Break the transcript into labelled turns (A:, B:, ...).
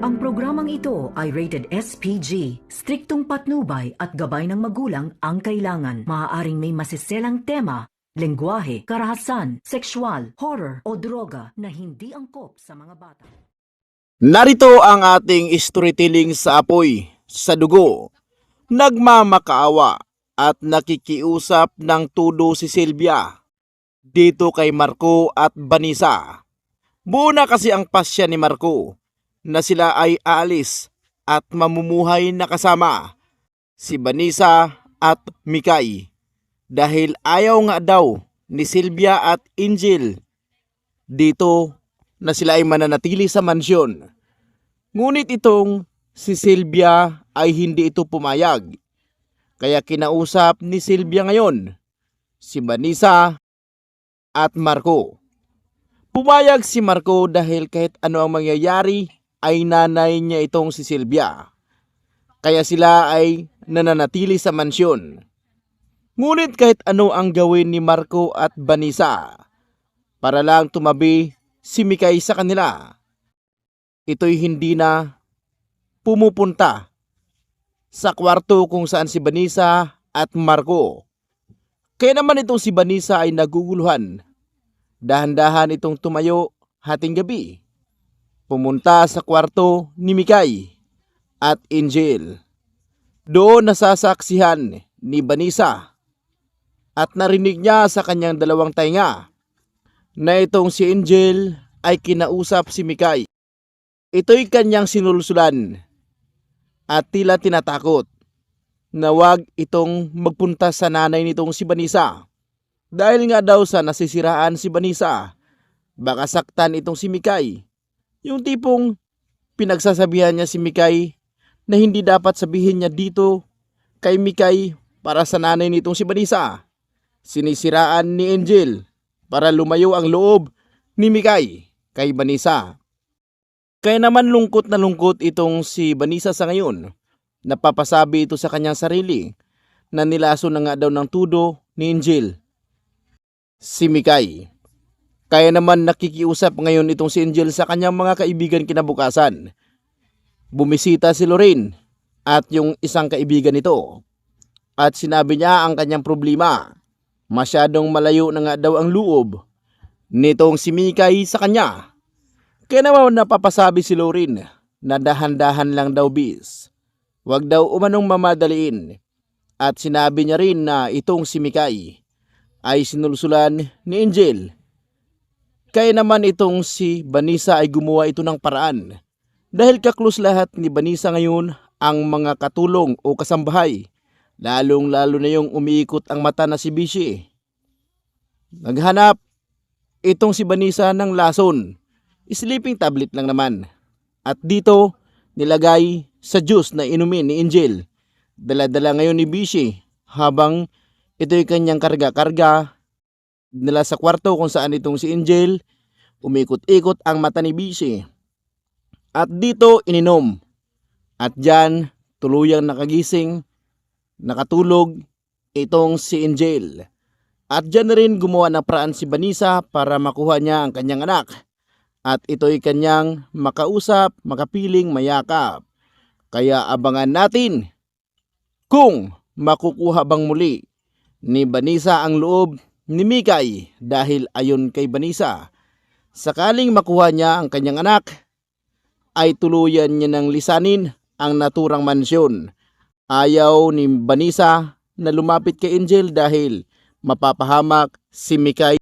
A: Ang programang ito ay rated SPG. Striktong patnubay at gabay ng magulang ang kailangan. Maaaring may masiselang tema, lengguwahe, karahasan, sexual, horror o droga na hindi angkop sa mga bata.
B: Narito ang ating storytelling sa apoy, sa dugo. Nagmamakaawa at nakikiusap ng tudo si Sylvia dito kay Marco at Vanessa. Buo na kasi ang pasya ni Marco na sila ay aalis at mamumuhay na kasama si Vanessa at Mikay dahil ayaw nga daw ni Sylvia at Angel dito na sila ay mananatili sa mansyon. Ngunit itong si Sylvia ay hindi ito pumayag. Kaya kinausap ni Sylvia ngayon si Vanessa at Marco. Pumayag si Marco dahil kahit ano ang mangyayari ay nanay niya itong si Sylvia. Kaya sila ay nananatili sa mansyon. Ngunit kahit ano ang gawin ni Marco at Vanessa para lang tumabi si Mikay sa kanila, ito'y hindi na pumupunta sa kwarto kung saan si Vanessa at Marco. Kaya naman itong si Vanessa ay naguguluhan. Dahan-dahan itong tumayo hating gabi. Pumunta sa kwarto ni Mikay at Angel. Doon nasasaksihan ni Vanessa at narinig niya sa kanyang dalawang tainga na itong si Angel ay kinausap si Mikay. Ito'y kanyang sinulsulan at tila tinatakot na wag itong magpunta sa nanay nitong si Vanessa. Dahil nga daw sa nasisiraan si Vanessa, baka saktan itong si Mikay. Yung tipong pinagsasabihan niya si Mikay na hindi dapat sabihin niya dito kay Mikay para sa nanay nitong si Vanessa. Sinisiraan ni Angel para lumayo ang loob ni Mikay kay Vanessa. Kaya naman lungkot na lungkot itong si Vanessa sa ngayon. Napapasabi ito sa kanyang sarili na nilaso na nga daw ng tudo ni Angel si Mikay. Kaya naman nakikiusap ngayon itong si Angel sa kanyang mga kaibigan kinabukasan. Bumisita si Lorraine at yung isang kaibigan nito. At sinabi niya ang kanyang problema. Masyadong malayo na nga daw ang loob nitong si Mikay sa kanya. Kaya naman napapasabi si Lorraine na dahan-dahan lang daw bis. Huwag daw umanong mamadaliin. At sinabi niya rin na itong si Mikay ay sinulsulan ni Angel. Kaya naman itong si Vanessa ay gumawa ito ng paraan. Dahil kaklose lahat ni Vanessa ngayon ang mga katulong o kasambahay. Lalong-lalo na yung umiikot ang mata na si Bishi. Naghanap itong si Vanessa ng lason. Sleeping tablet lang naman. At dito nilagay sa juice na inumin ni Angel. Dala-dala ngayon ni Bishi habang ito'y kanyang karga-karga nila sa kwarto kung saan itong si Angel umikot-ikot ang mata ni Bishi. At dito ininom. At dyan tuluyang nakagising, nakatulog itong si Angel. At dyan rin gumawa ng paraan si Vanessa para makuha niya ang kanyang anak. At ito'y kanyang makausap, makapiling, mayakap. Kaya abangan natin kung makukuha bang muli ni Vanessa ang loob ni Mikay dahil ayon kay Vanessa. Sakaling makuha niya ang kanyang anak, ay tuluyan niya ng lisanin ang naturang mansyon. Ayaw ni Vanessa na lumapit kay Angel dahil mapapahamak si Mikay.